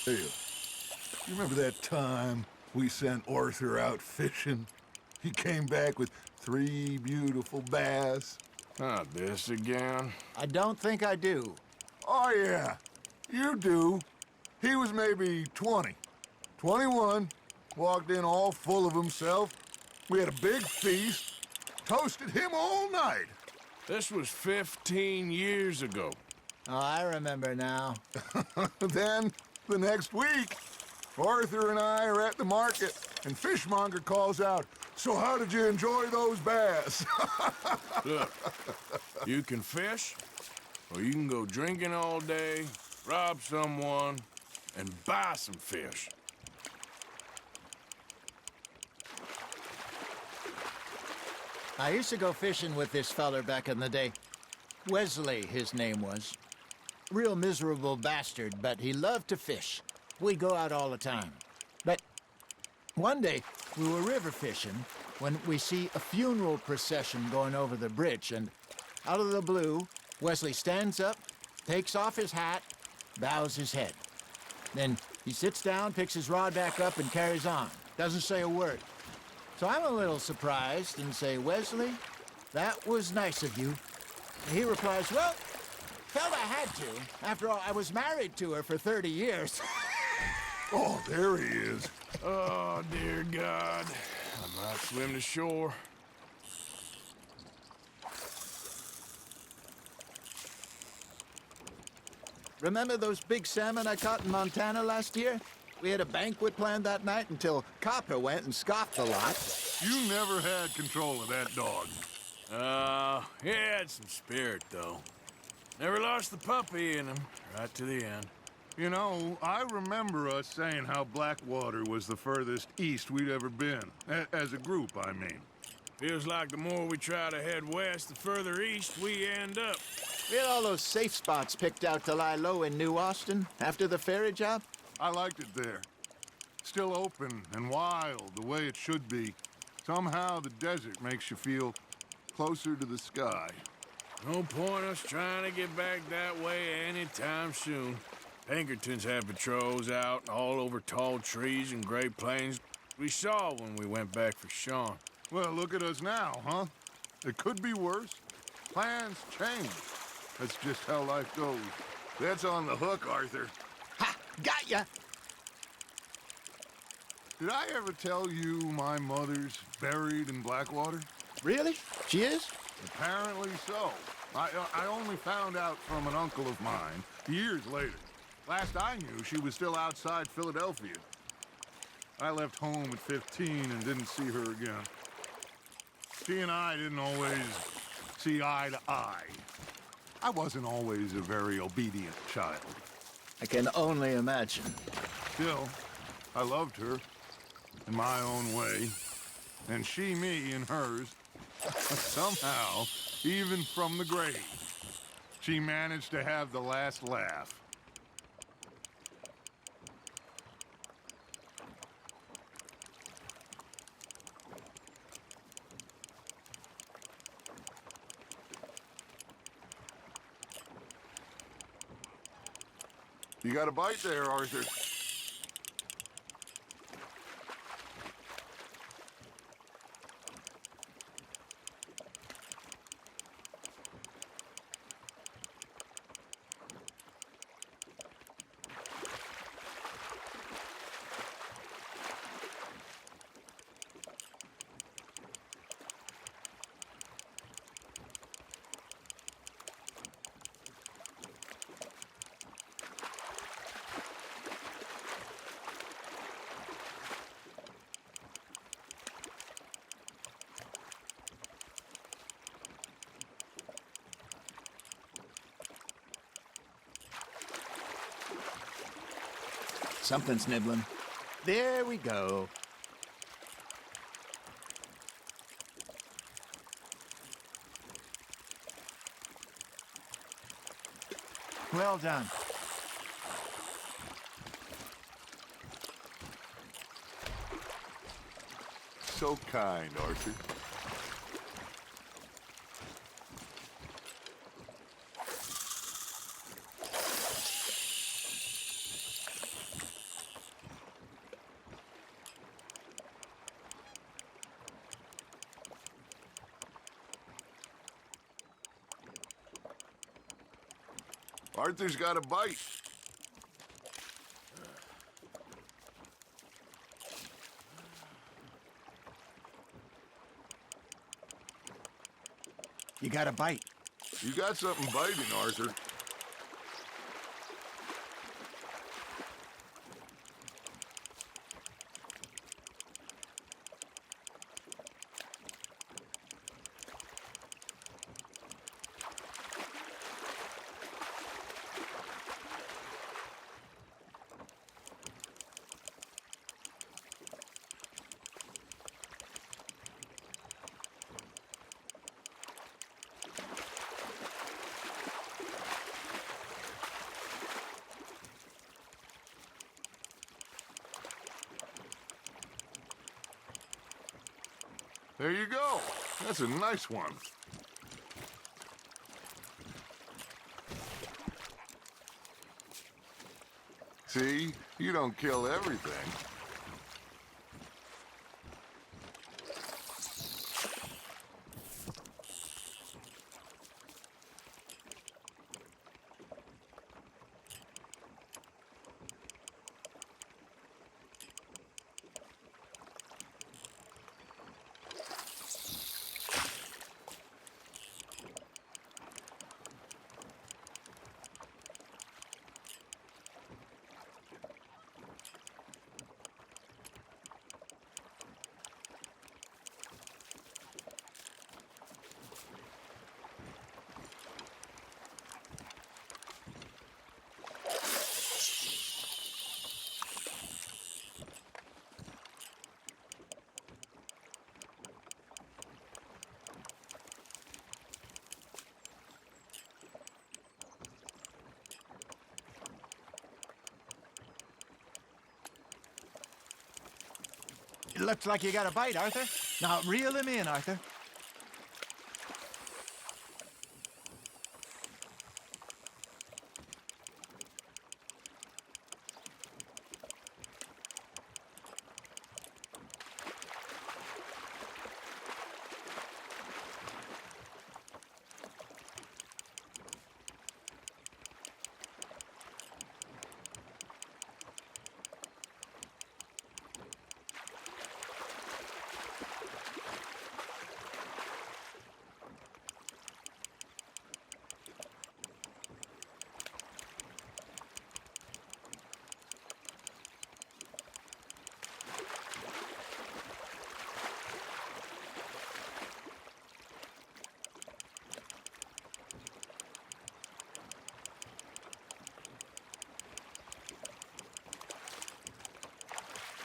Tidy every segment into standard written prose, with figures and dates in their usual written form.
Hey, you remember that time we sent Arthur out fishing? He came back with 3 beautiful bass. Not this again. I don't think I do. Oh, yeah, you do. He was maybe 20, 21, walked in all full of himself. We had a big feast, toasted him all night. This was 15 years ago. Oh, I remember now. Then, the next week, Arthur and I are at the market, and Fishmonger calls out, "So how did you enjoy those bass?" Look, you can fish, or you can go drinking all day, rob someone, and buy some fish. I used to go fishing with this feller back in the day. Wesley, his name was. Real miserable bastard, but he loved to fish. We'd go out all the time. But one day, we were river fishing when we see a funeral procession going over the bridge, and out of the blue, Wesley stands up, takes off his hat, bows his head. Then he sits down, picks his rod back up, and carries on. Doesn't say a word. So I'm a little surprised and say, "Wesley, that was nice of you." He replies, "Well, felt I had to. After all, I was married to her for 30 years. Oh, there he is. Oh, dear God. I might swim to shore. Remember those big salmon I caught in Montana last year? We had a banquet planned that night until Copper went and scoffed a lot. You never had control of that dog. He had some spirit, though. Never lost the puppy in him, right to the end. You know, I remember us saying how Blackwater was the furthest east we'd ever been. As a group, I mean. Feels like the more we try to head west, the further east we end up. We had all those safe spots picked out to lie low in New Austin after the ferry job. I liked it there. Still open and wild, the way it should be. Somehow the desert makes you feel closer to the sky. No point us trying to get back that way anytime soon. Pinkertons had patrols out all over tall trees and Great Plains. We saw when we went back for Sean. Well, look at us now, huh? It could be worse. Plans change. That's just how life goes. That's on the hook, Arthur. Ha! Got ya! Did I ever tell you my mother's buried in Blackwater? Really? She is? Apparently so. I only found out from an uncle of mine years later. Last I knew, she was still outside Philadelphia. I left home at 15 and didn't see her again. She and I didn't always see eye to eye. I wasn't always a very obedient child. I can only imagine. Still, I loved her in my own way, and she me in hers. Somehow, even from the grave, she managed to have the last laugh. You got a bite there, Arthur. Something's nibbling. There we go. Well done. So kind, Arthur. Arthur's got a bite. You got a bite. You got something biting, Arthur. There you go. That's a nice one. See? You don't kill everything. It looks like you got a bite, Arthur. Now, reel him in, Arthur.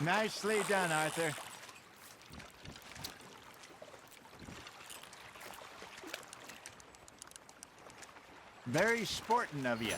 Nicely done, Arthur. Very sporting of you.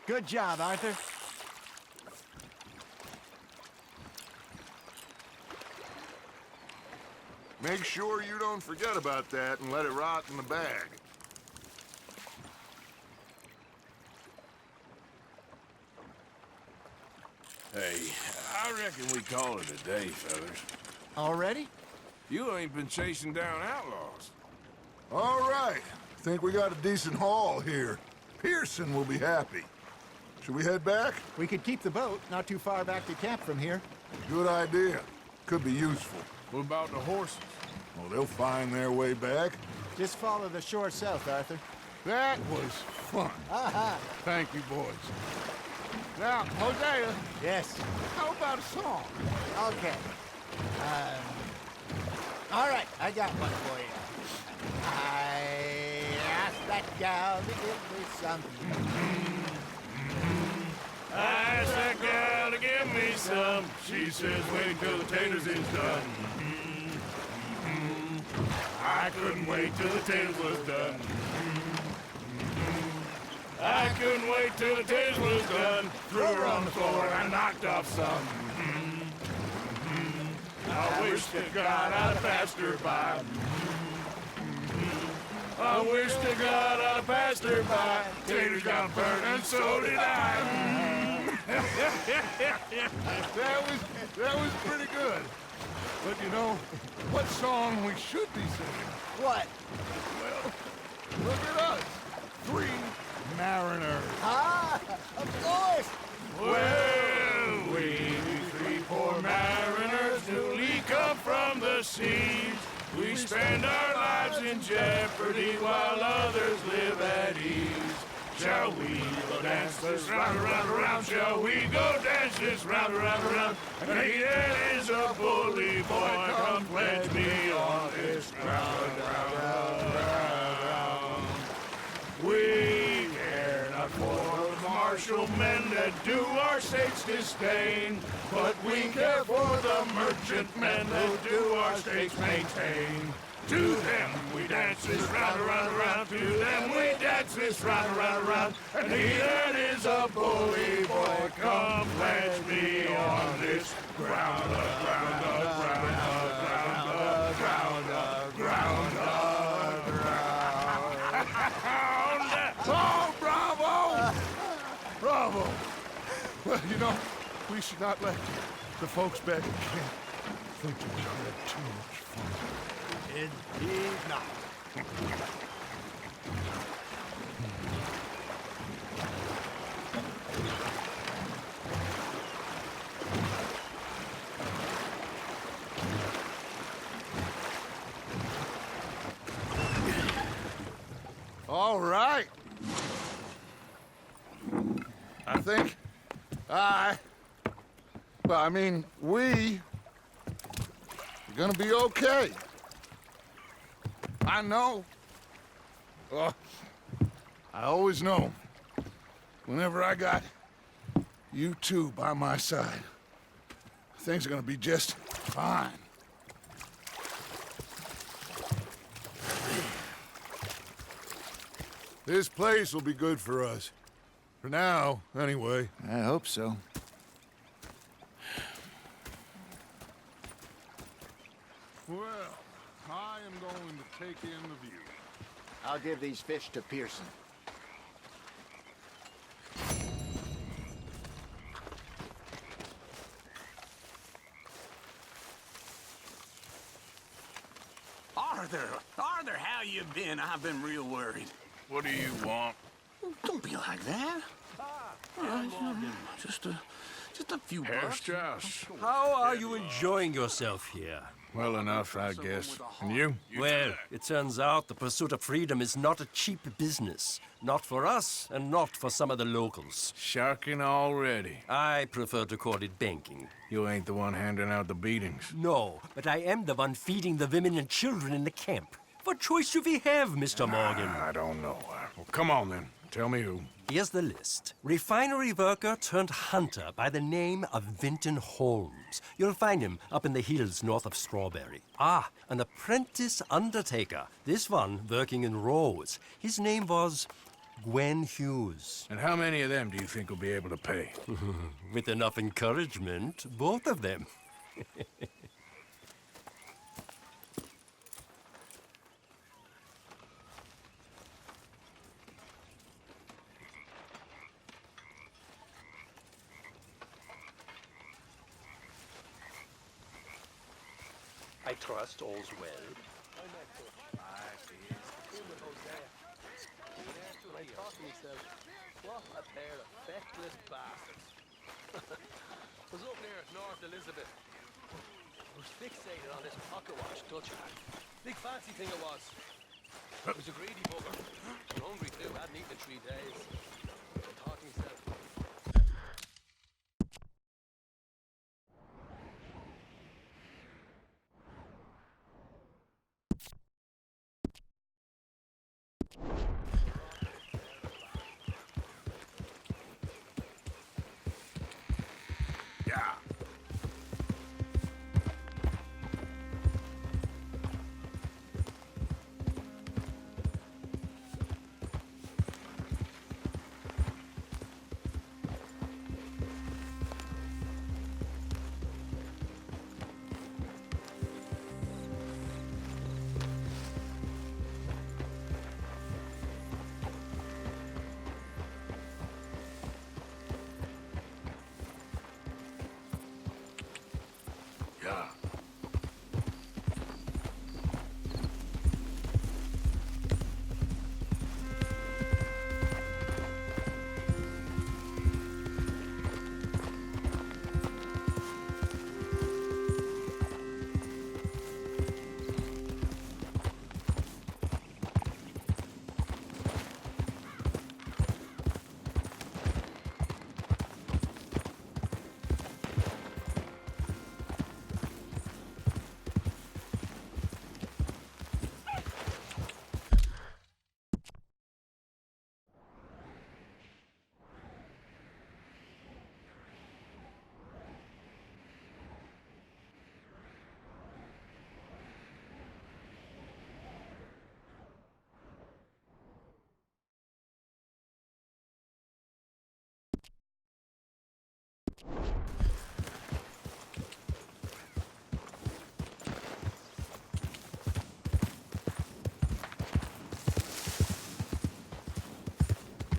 Good job, Arthur. Make sure you don't forget about that and let it rot in the bag. Hey, I reckon we call it a day, fellas. Already? You ain't been chasing down outlaws. All right. Think we got a decent haul here. Pearson will be happy. Should we head back? We could keep the boat not too far back to camp from here. Good idea. Could be useful. What about the horses? Well, they'll find their way back. Just follow the shore south, Arthur. That was fun. Aha! Thank you, boys. Now, Hosea, Yes. how about a song? Okay. All right, I got one for you. I asked that gal to give me some. I asked that gal to give me some. She says, wait till the taters is done. I couldn't wait till the taters was done. I couldn't wait till the taters was done. Threw her on the floor and I knocked off some. I wish to God I'd passed her by. I wish to God I'd passed her by. Taters got burned and so did I. That was pretty good. But you know, what song we should be singing? What? Well, look at us. 3 mariners. Ah, of course. Well, we 3 poor mariners newly come from the seas. We spend our lives in jeopardy while others live at ease. Shall we go dance this round, around, around? Shall we go dance this round, around, around? And he that is a bully boy, come pledge me on this ground, ground. We care not for the martial men that do our states disdain, but we care for the merchant men that do our states maintain. To them we dance this round, around, around. To them we dance this round, around, around. And he that is a bully boy, come pledge me on this ground, ground, ground, ground, ground, ground, ground. Oh, bravo! Bravo! Well, you know, we should not let the folks back at camp think that we had too much fun. Indeed not. All right. I think we are gonna be okay. I know. I always know. Whenever I got you two by my side, things are gonna be just fine. This place will be good for us. For now, anyway. I hope so. Well, I am going to take in the view. I'll give these fish to Pearson. Arthur, how you been? I've been real worried. What do you want? Don't be like that. Just a few Herr bucks. Strauss. How are you enjoying yourself here? Well enough, I guess. And you? Well, it turns out the pursuit of freedom is not a cheap business. Not for us, and not for some of the locals. Sharking already. I prefer to call it banking. You ain't the one handing out the beatings. No, but I am the one feeding the women and children in the camp. What choice do we have, Mr. Morgan? I don't know. Well, come on then. Tell me who. Here's the list. Refinery worker turned hunter by the name of Vinton Holmes. You'll find him up in the hills north of Strawberry. Ah, an apprentice undertaker. This one working in rows. His name was Gwen Hughes. And how many of them do you think will be able to pay? With enough encouragement, both of them. I trust all's well. And I thought to myself, what a pair of feckless bastards. I was up near North Elizabeth. I was fixated on this pocket watch Dutcher. Big fancy thing it was. It was a greedy bugger. And hungry too, hadn't eaten in 3 days. I thought to myself, Yeah. Yeah.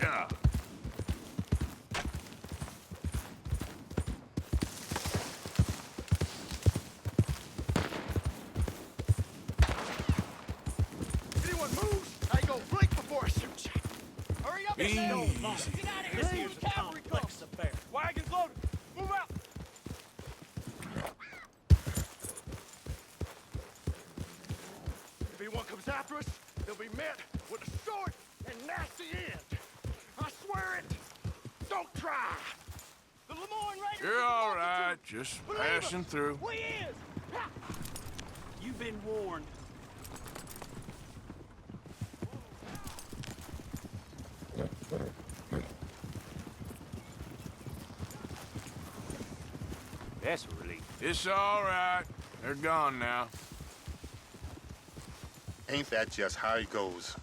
Yeah. anyone moves, I go right before I shoot you. Hurry up, Easy. Get out of here. This here's a complex affair. Wagons loaded. Move out. If anyone comes after us, they'll be met with a short and nasty end. I swear it. Don't try. The Lemoyne Raiders. You're all right. Just passing through. We is. Ha! You've been warned. That's a relief. It's all right. They're gone now. Ain't that just how it goes?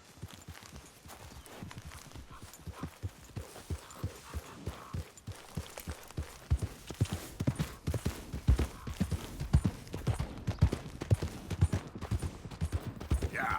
Yeah.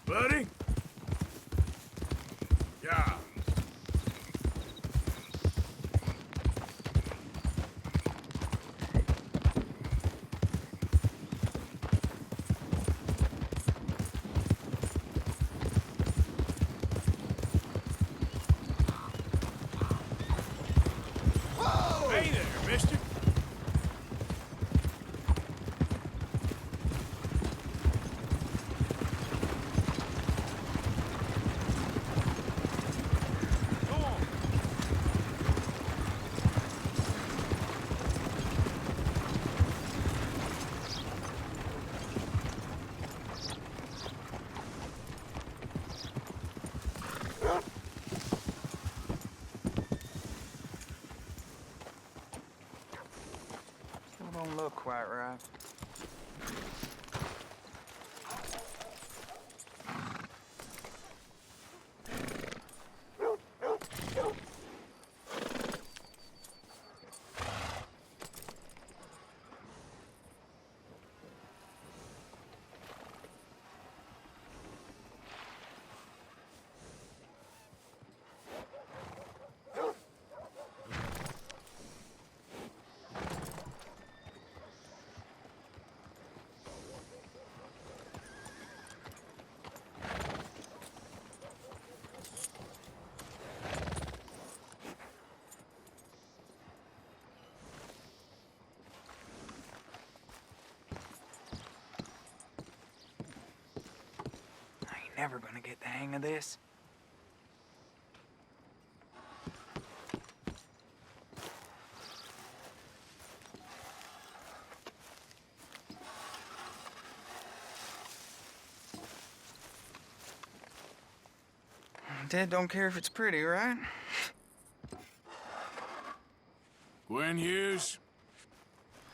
Buddy? Yeah. Hey there, mister. quite right. I ain't never gonna get the hang of this. Dad don't care if it's pretty, right? Gwen Hughes,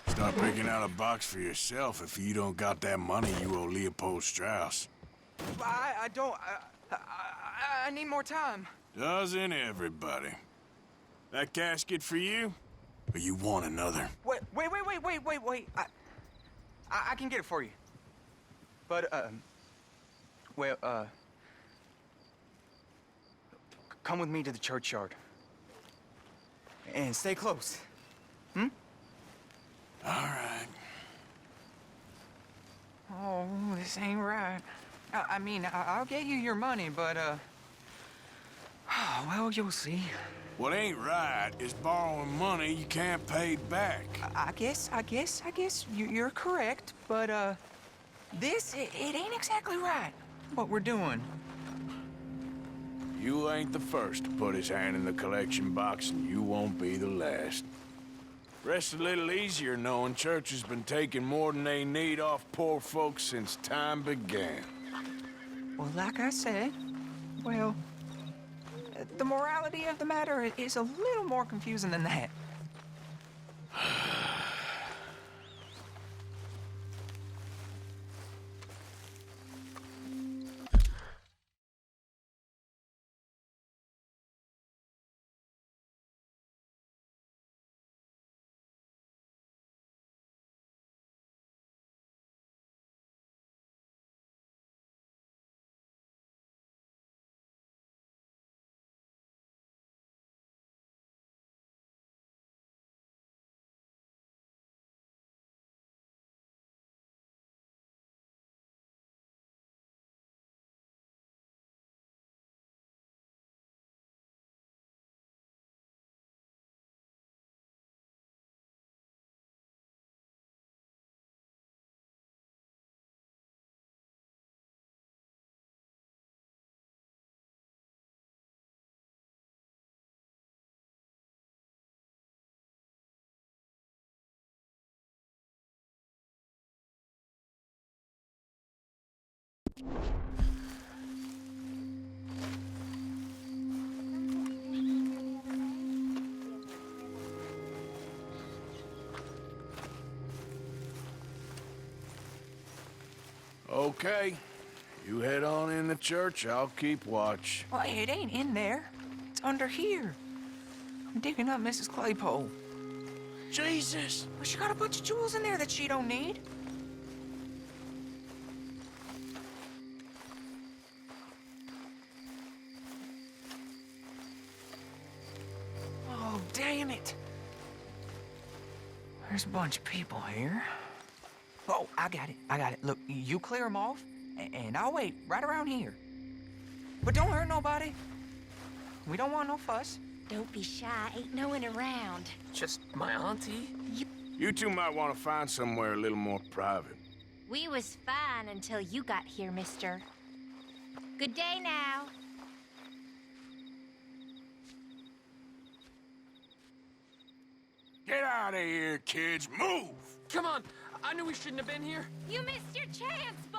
start picking out a box for yourself if you don't got that money you owe Leopold Strauss. I don't. I need more time. Doesn't everybody? That casket for you? Or you want another? Wait. I can get it for you. But, come with me to the churchyard. And stay close. Hmm? All right. Oh, this ain't right. I mean, I'll get you your money, but, well, you'll see. What ain't right is borrowing money you can't pay back. I guess you're correct, but, it ain't exactly right, what we're doing. You ain't the first to put his hand in the collection box, and you won't be the last. Rest a little easier knowing church has been taking more than they need off poor folks since time began. Well, like I said, well, the morality of the matter is a little more confusing than that. Okay. You head on in the church, I'll keep watch. Well, it ain't in there. It's under here. I'm digging up Mrs. Claypole. Jesus! Well, she got a bunch of jewels in there that she don't need. Oh, damn it. There's a bunch of people here. Oh, I got it. Look, you clear them off, and I'll wait right around here. But don't hurt nobody. We don't want no fuss. Don't be shy. Ain't no one around. Just my auntie? You two might want to find somewhere a little more private. We was fine until you got here, mister. Good day now. Get out of here, kids. Move! Come on! I knew we shouldn't have been here. You missed your chance, boy!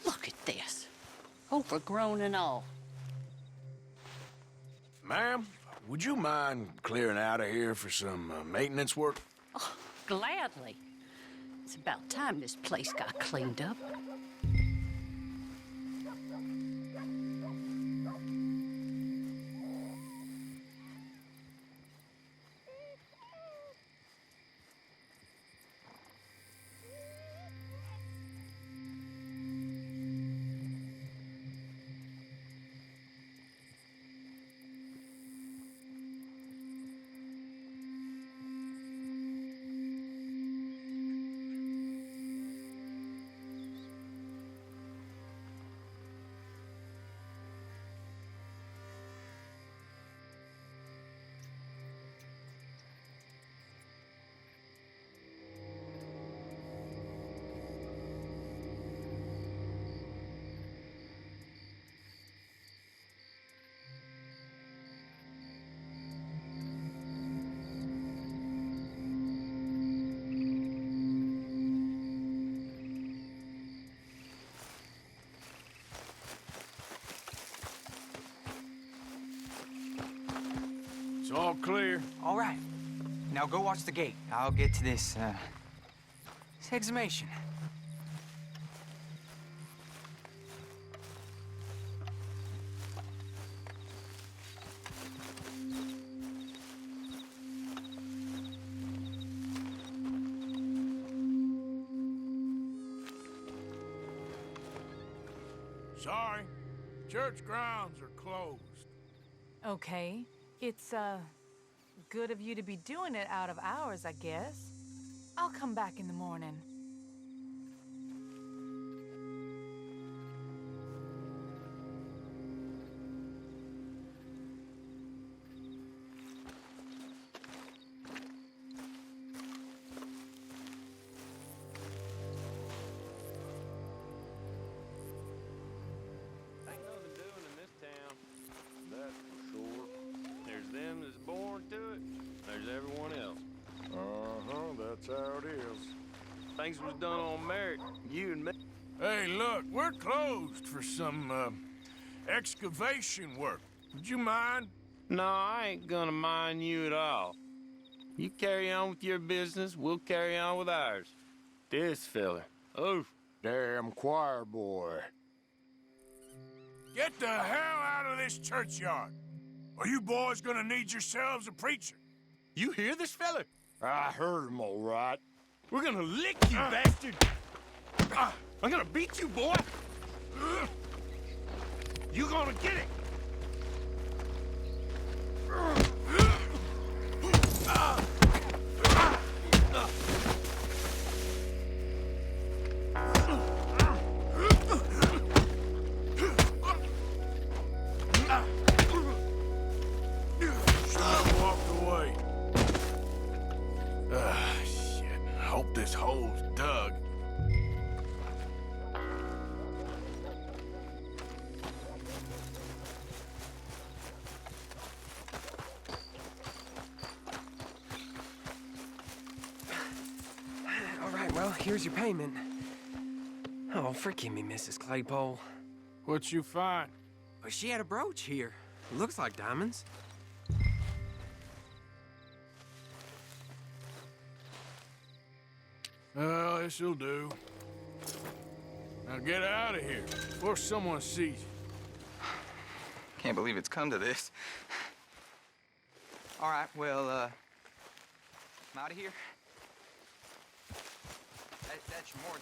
Look, overgrown and all. Ma'am, would you mind clearing out of here for some maintenance work? Oh, gladly. It's about time this place got cleaned up. It's all clear. All right. Now go watch the gate. I'll get to this exhumation. Sorry. Church grounds are closed. Okay. It's, good of you to be doing it out of hours, I guess. I'll come back in the morning. Ain't nothing doing in this town, that's for sure. There's them that's born to it, there's everyone else. That's how it is. Things was done on merit, you and me. Hey, look, we're closed for some, excavation work. Would you mind? No, I ain't gonna mind you at all. You carry on with your business, we'll carry on with ours. This fella, oh, Damn choir boy. Get the hell out of this churchyard. Or you boys gonna need yourselves a preacher. you hear this fella? I heard him all right. We're gonna lick you, bastard! I'm gonna beat you, boy! You gonna get it! Should've walked away. Shit. Hope this hole's dug. All right, well, here's your payment. Oh, forgive me, Mrs. Claypole. What you find? But she had a brooch here. Looks like diamonds. Well, this'll do. Now get out of here before someone sees you. Can't believe it's come to this. All right, well, I'm out of here. That's more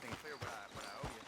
than clear what I owe you.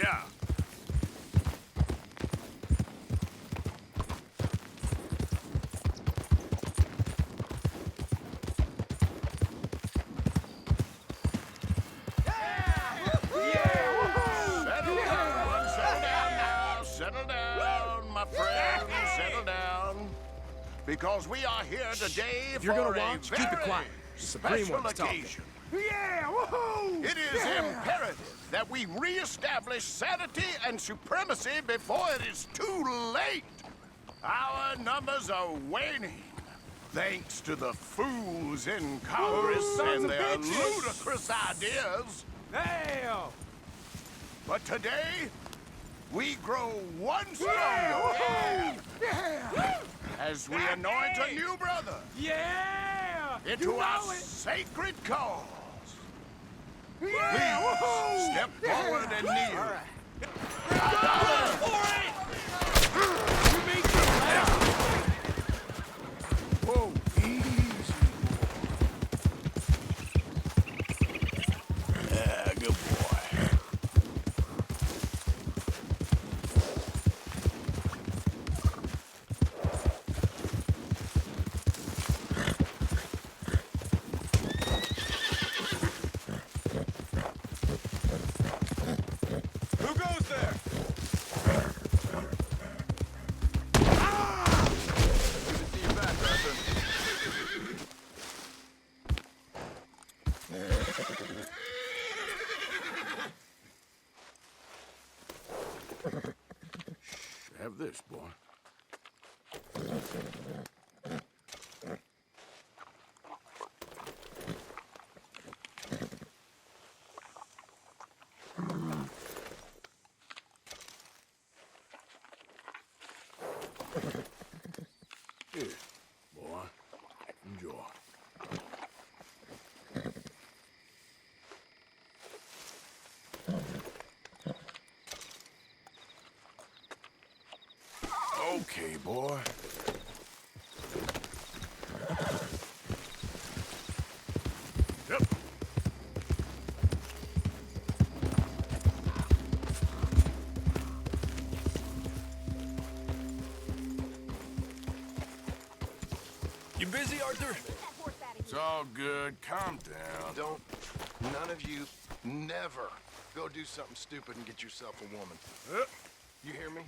Yeah. Settle down, my friend. Settle down. Because we are here today If you're for gonna a watch, keep it very quiet. Supreme special one's talking. occasion. Yeah, woohoo! It is imperative that we reestablish sanity and supremacy before it is too late. Our numbers are waning, thanks to the fools in Congress and their ludicrous ideas. Damn! But today, we grow one stronger as we anoint a new brother Yeah! into You our know it. sacred cause. Please Yeah, step forward and kneel. Whoa, easy. Yeah, good boy. Who goes there? Good to see you back, Arthur. Have this, boy. Here, boy. Enjoy. Okay, boy. Yep. You busy, Arthur? It's all good. Calm down. Don't, none of you, never go do something stupid and get yourself a woman. You hear me?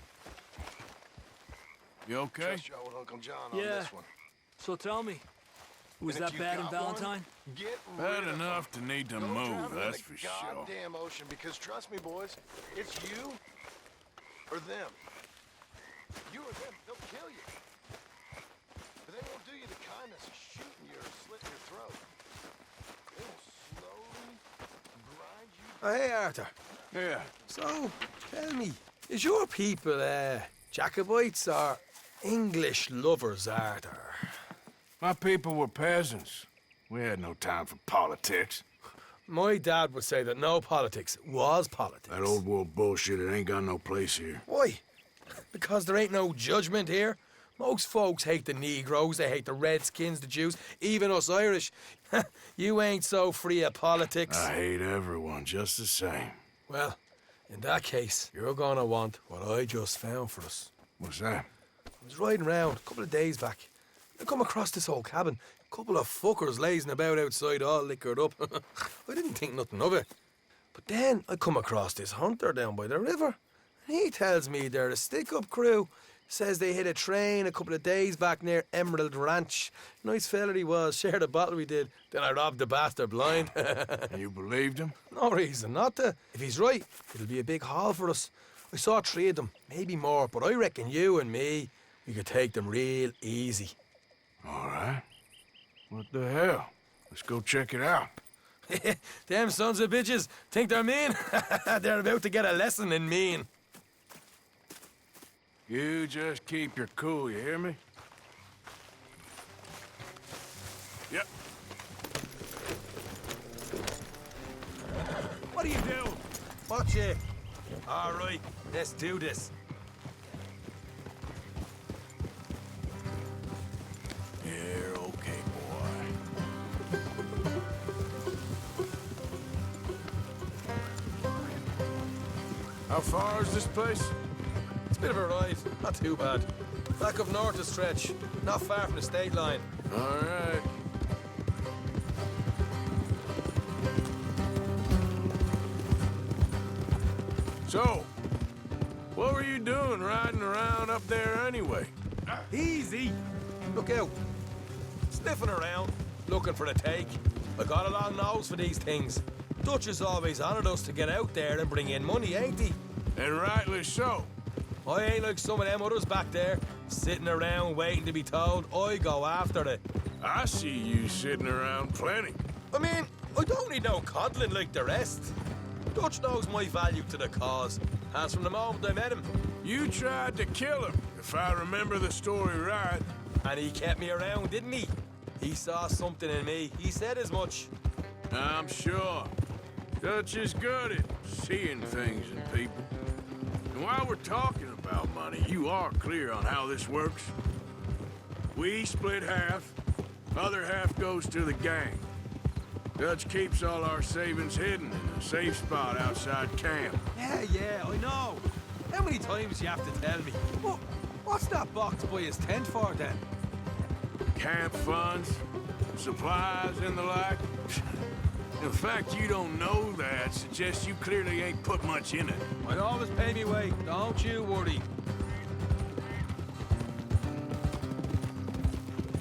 You okay? Trust your old Uncle John on Yeah. this one. So tell me, was And if that you bad in got one, Valentine? Get Bad rid of enough them. to need to Go drown move, 'em that's in for the sure. goddamn ocean, because trust me, boys, it's you or them. You or them, they'll kill you. But they won't do you the kindness of shooting you or slitting your throat. They will slowly grind you. Oh, hey, Arthur. Yeah. So, tell me, is your people, Jacobites or English lovers, Arthur? My people were peasants. We had no time for politics. My dad would say that no politics was politics. That old world bullshit, it ain't got no place here. Why? Because there ain't no judgment here. Most folks hate the Negroes, they hate the Redskins, the Jews, even us Irish. You ain't so free of politics. I hate everyone just the same. Well, in that case, you're gonna want what I just found for us. What's that? I was riding around a couple of days back. I come across this old cabin. A couple of fuckers lazing about outside all liquored up. I didn't think nothing of it. But then I come across this hunter down by the river. And he tells me they're a stick-up crew. Says they hit a train a couple of days back near Emerald Ranch. Nice fella he was. Shared a bottle we did. Then I robbed the bastard blind. And you believed him? No reason not to. If he's right, it'll be a big haul for us. I saw 3 of them, maybe more, but I reckon you and me, we could take them real easy. All right. What the hell? Let's go check it out. Them sons of bitches think they're mean. They're about to get a lesson in mean. You just keep your cool, you hear me? Yep. What do you do? Watch it. All right, let's do this. You're okay, boy. How far is this place? It's a bit of a ride, not too bad. Back up north a stretch, not far from the state line. All right. So, what were you doing riding around up there anyway? Easy. Look out. Sniffing around, looking for a take. I got a long nose for these things. Dutch has always honoured us to get out there and bring in money, ain't he? And rightly so. I ain't like some of them others back there, sitting around waiting to be told I go after it. I see you sitting around plenty. I mean, I don't need no coddling like the rest. Dutch knows my value to the cause, as from the moment I met him. You tried to kill him, if I remember the story right. And he kept me around, didn't he? He saw something in me. He said as much. I'm sure. Dutch is good at seeing things in people. And while we're talking about money, you are clear on how this works? We split half, other half goes to the gang. Dutch keeps all our savings hidden in a safe spot outside camp. Yeah, I know. How many times you have to tell me? What's that box by his tent for, then? Camp funds, supplies, and the like. The fact you don't know that suggests you clearly ain't put much in it. I always pay me way, don't you worry.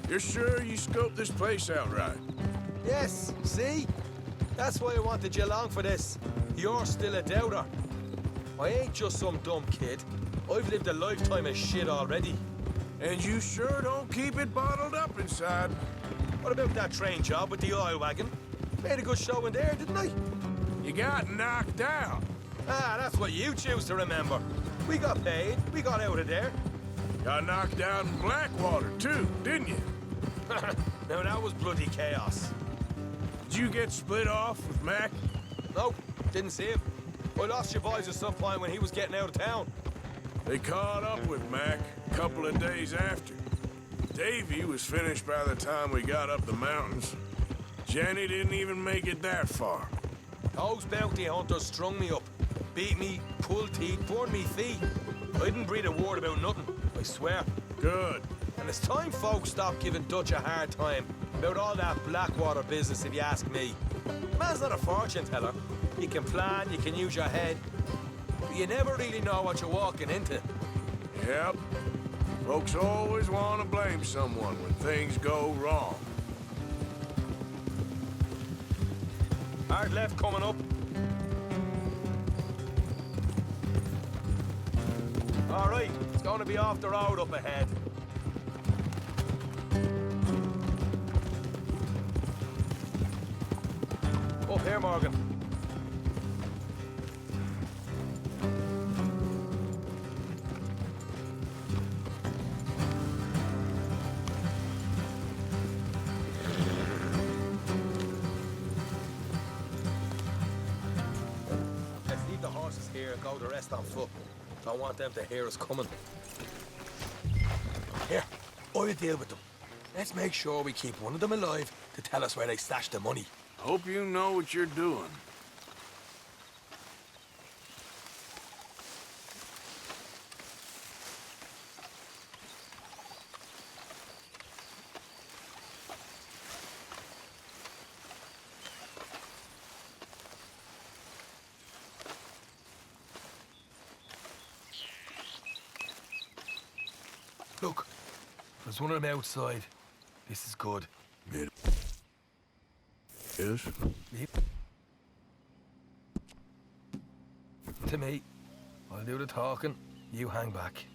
You're sure you scoped this place out right? Yes, see? That's why I wanted you along for this. You're still a doubter. I ain't just some dumb kid. I've lived a lifetime of shit already. And you sure don't keep it bottled up inside. What about that train job with the oil wagon? Made a good show in there, didn't I? You got knocked out. Ah, that's what you choose to remember. We got paid. We got out of there. Got knocked out in Blackwater, too, didn't you? Now, that was bloody chaos. Did you get split off with Mac? Nope, didn't see him. I lost your boys at some point when he was getting out of town. They caught up with Mac a couple of days after. Davy was finished by the time we got up the mountains. Jenny didn't even make it that far. Those bounty hunters strung me up, beat me, pulled teeth, burned me feet. I didn't breathe a word about nothing, I swear. Good. And it's time folks stopped giving Dutch a hard time about all that Blackwater business, if you ask me. The man's not a fortune teller. You can plan, you can use your head, but you never really know what you're walking into. Yep. Folks always want to blame someone when things go wrong. Hard left coming up. All right, it's going to be off the road up ahead. Up here, Morgan. Let's leave the horses here and go the rest on foot. Don't want them to hear us coming. Here, I'll deal with them. Let's make sure we keep one of them alive to tell us where they stashed the money. Hope you know what you're doing. Look, there's one of them outside. This is good. It is? Yep. To me. I'll do the talking. You hang back.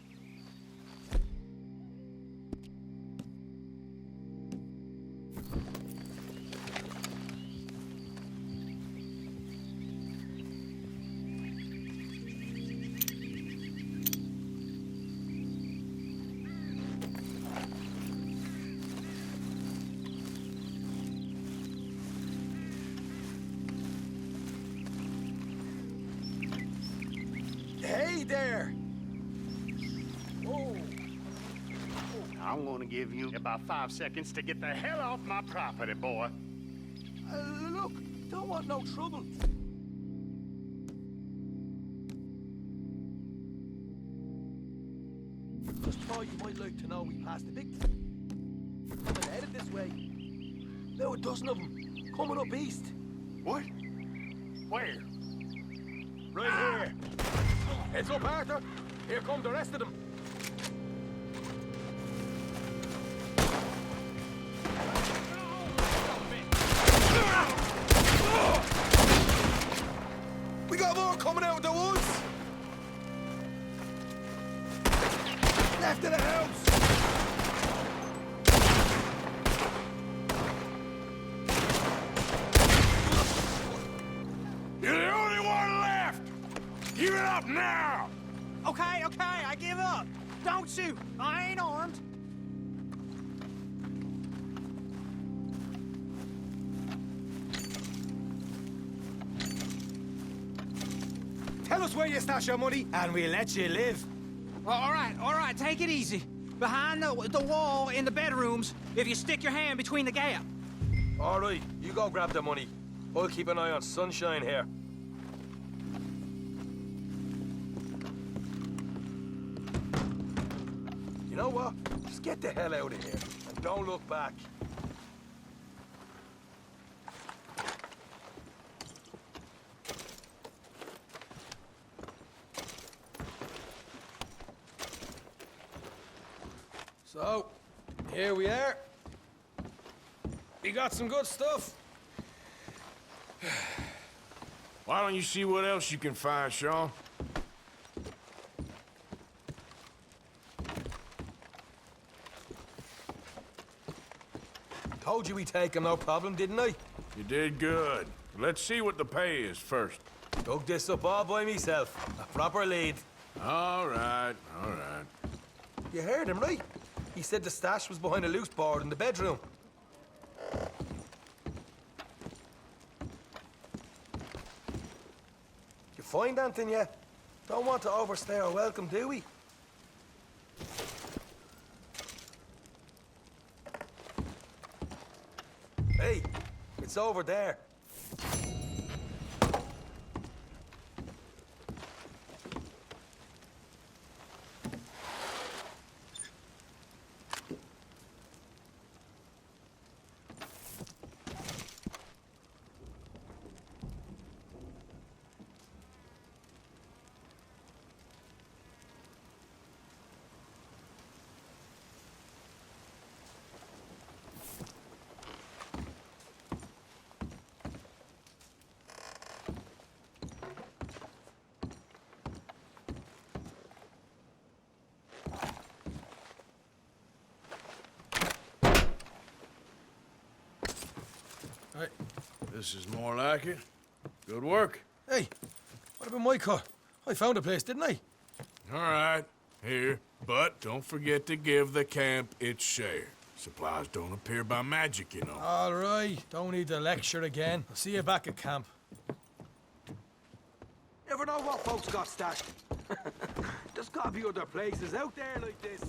Hey there! Whoa. I'm gonna give you about 5 seconds to get the hell off my property, boy. Look, don't want no trouble. thought you might like to know we passed a big... coming headed this way. About a dozen of them, coming up east. What? Where? Right here. Heads up, Arthur. Here come the rest of them. We got more coming out of the woods. Left of the house. You're the only one left! Give it up now! Okay, I give up. Don't shoot. I ain't armed. Tell us where you stash your money, and we'll let you live. All right, take it easy. Behind the wall in the bedrooms, if you stick your hand between the gap. All right, you go grab the money. I'll keep an eye on Sunshine here. You know what? Just get the hell out of here, and don't look back. So, here we are. You got some good stuff. Why don't you see what else you can find, Sean? Told you we'd take him, no problem, didn't I? You did good. Let's see what the pay is first. Dug this up all by myself. A proper lead. All right, all right. You heard him, right? He said the stash was behind a loose board in the bedroom. You find anything yet? Don't want to overstay our welcome, do we? Hey, it's over there. Right. This is more like it. Good work. Hey, what about my cut? I found a place, didn't I? All right, here. But don't forget to give the camp its share. Supplies don't appear by magic, you know. All right, don't need the lecture again. I'll see you back at camp. Never know what folks got stashed. There's gotta be other places out there like this.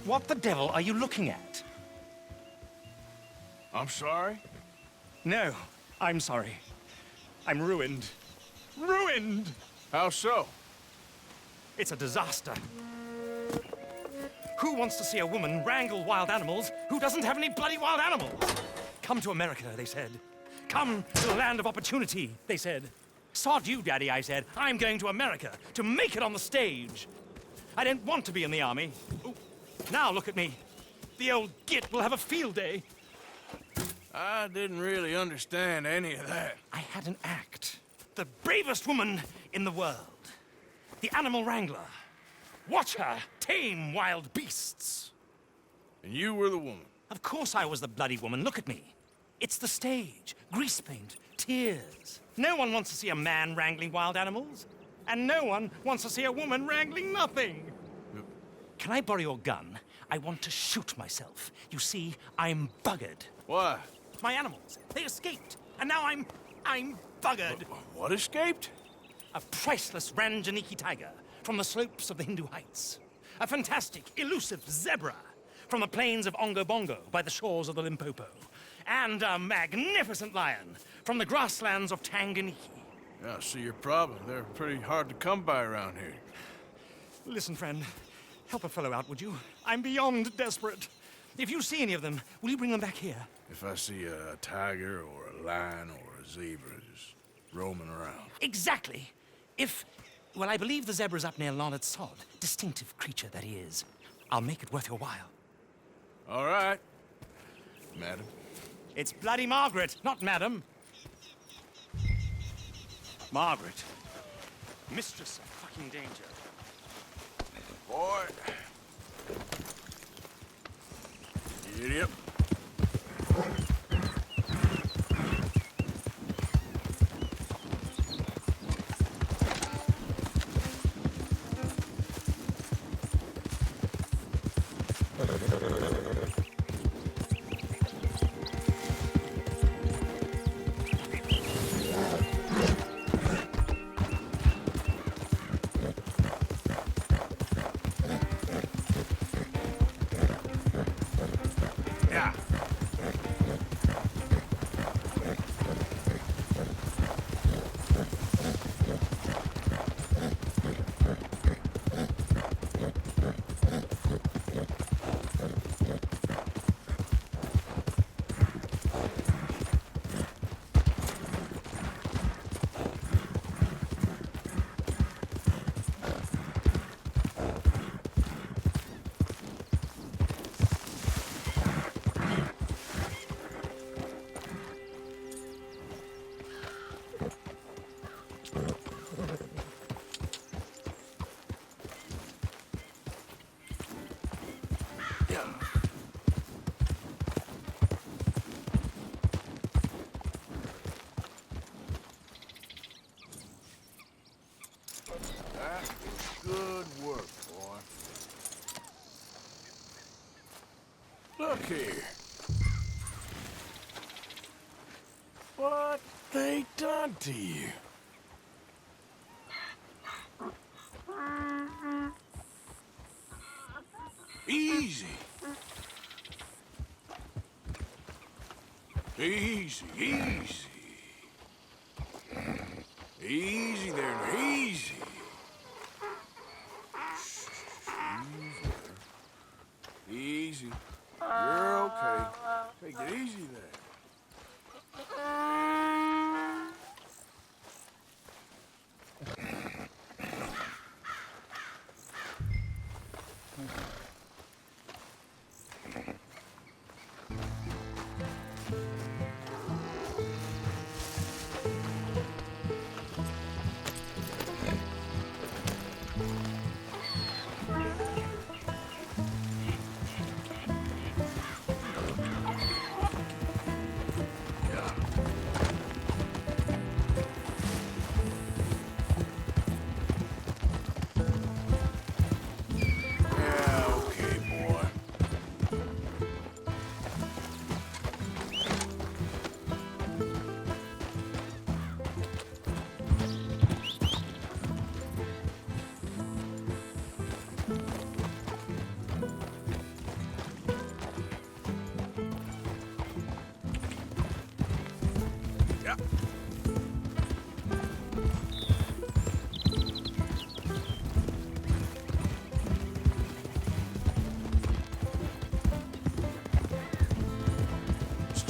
What the devil are you looking at? I'm sorry? No, I'm sorry. I'm ruined. Ruined! How so? It's a disaster. Who wants to see a woman wrangle wild animals who doesn't have any bloody wild animals? Come to America, they said. Come to the land of opportunity, they said. Sod you, Daddy, I said. I'm going to America to make it on the stage. I don't want to be in the army. Ooh. Now look at me. The old git will have a field day. I didn't really understand any of that. I had an act. The bravest woman in the world. The animal wrangler. Watch her tame wild beasts. And you were the woman? Of course I was the bloody woman. Look at me. It's the stage. Grease paint. Tears. No one wants to see a man wrangling wild animals. And no one wants to see a woman wrangling nothing. Can I borrow your gun? I want to shoot myself. You see, I'm buggered. Why? My animals. They escaped. And now I'm buggered. What escaped? A priceless Ranjaniki tiger from the slopes of the Hindu Heights. A fantastic, elusive zebra from the plains of Ongo Bongo by the shores of the Limpopo. And a magnificent lion from the grasslands of Tanganyika. Yeah, I see your problem. They're pretty hard to come by around here. Listen, friend. Help a fellow out, would you? I'm beyond desperate. If you see any of them, will you bring them back here? If I see a tiger or a lion or a zebra just roaming around. Exactly. Well, I believe the zebra's up near Lonnet Sod. Distinctive creature that he is. I'll make it worth your while. All right, madam. It's bloody Margaret, not madam. Margaret. Mistress of fucking danger. Boy. Idiot. Good work, boy. Look here. What they done to you? Easy. Easy, easy. Easy there, easy. Easy. You're okay. Take it easy there. Yeah,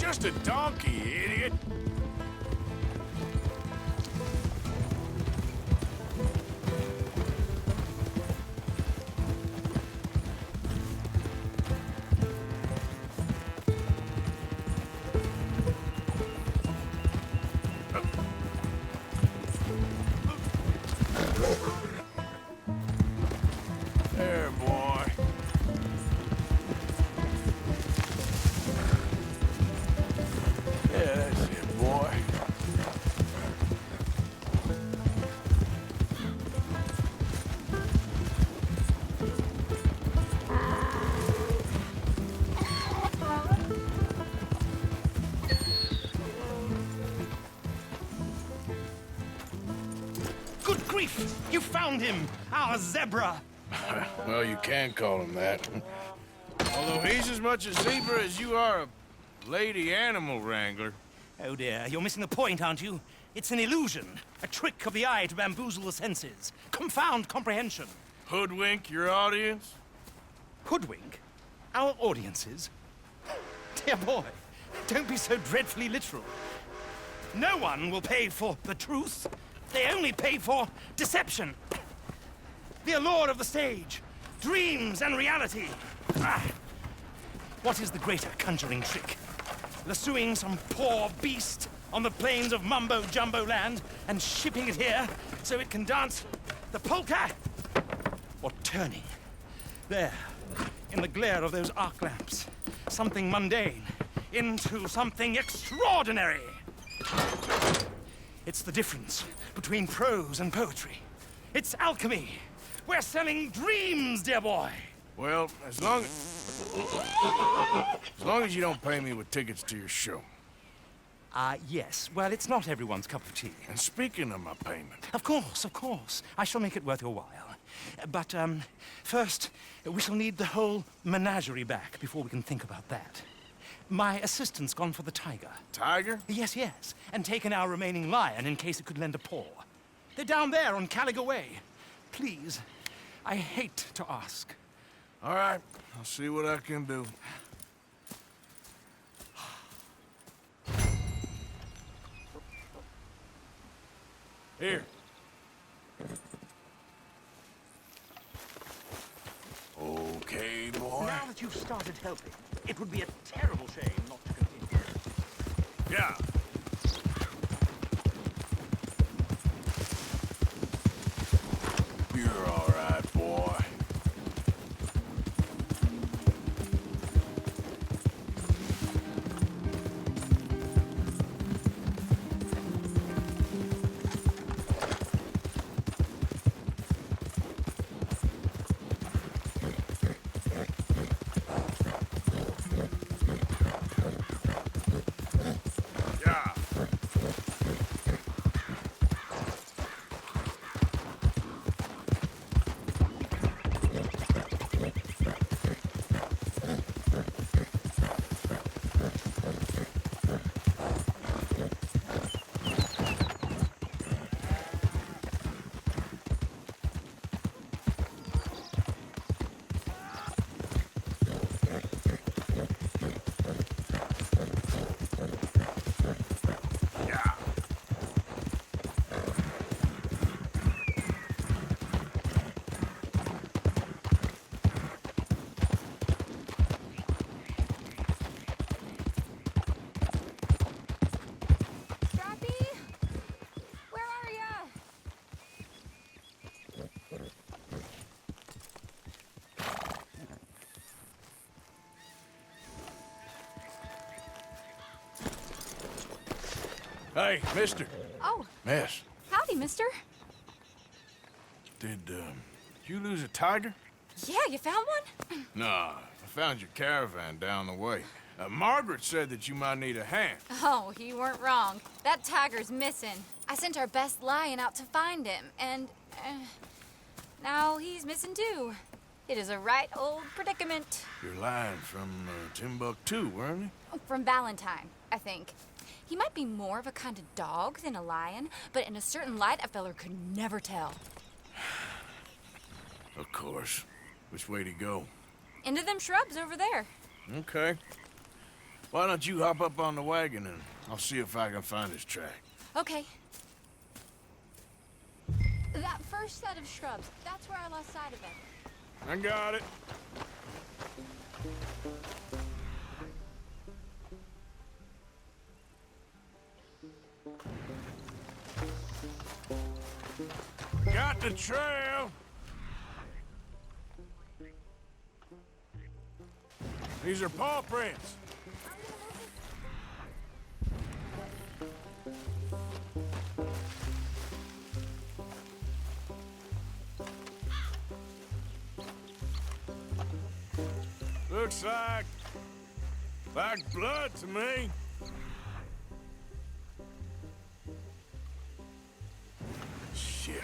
just a donkey, you idiot. There, boy. Yeah, that's it, boy. Good grief! You found him! Our zebra! Well, you can call him that. Although he's as much a zebra as you are a lady animal wrangler. Oh dear, you're missing the point, aren't you? It's an illusion. A trick of the eye to bamboozle the senses. Confound comprehension. Hoodwink your audience? Hoodwink? Our audiences? Dear boy, don't be so dreadfully literal. No one will pay for the truth. They only pay for deception. The allure of the stage. Dreams and reality. Ah. What is the greater conjuring trick? Lassoing some poor beast on the plains of mumbo-jumbo land and shipping it here so it can dance the polka? Or turning, there, in the glare of those arc lamps, something mundane into something extraordinary? It's the difference between prose and poetry. It's alchemy. We're selling dreams, dear boy. Well, as long as you don't pay me with tickets to your show. Yes. Well, it's not everyone's cup of tea. And speaking of my payment... Of course, of course. I shall make it worth your while. But, first, we shall need the whole menagerie back before we can think about that. My assistant's gone for the tiger. Tiger? Yes, yes. And taken our remaining lion in case it could lend a paw. They're down there on Caliga Way. Please, I hate to ask. All right, I'll see what I can do. Here. Okay, boy. Now that you've started helping, it would be a terrible shame not to continue. Yeah. You're all right, boy. Hey, mister. Oh. Miss, Howdy, mister. did you lose a tiger? Yeah, you found one? Nah, I found your caravan down the way. Margaret said that you might need a hand. Oh, you weren't wrong. That tiger's missing. I sent our best lion out to find him, and now he's missing too. It is a right old predicament. Your lion from Timbuktu, weren't he? From Valentine, I think. He might be more of a kind of dog than a lion, but in a certain light, a feller could never tell. Of course. Which way to go? Into them shrubs over there. Okay. Why don't you hop up on the wagon and I'll see if I can find his track. Okay. That first set of shrubs, that's where I lost sight of him. I got it. Got the trail. These are paw prints. Looks like blood to me. Shit.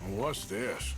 What's this?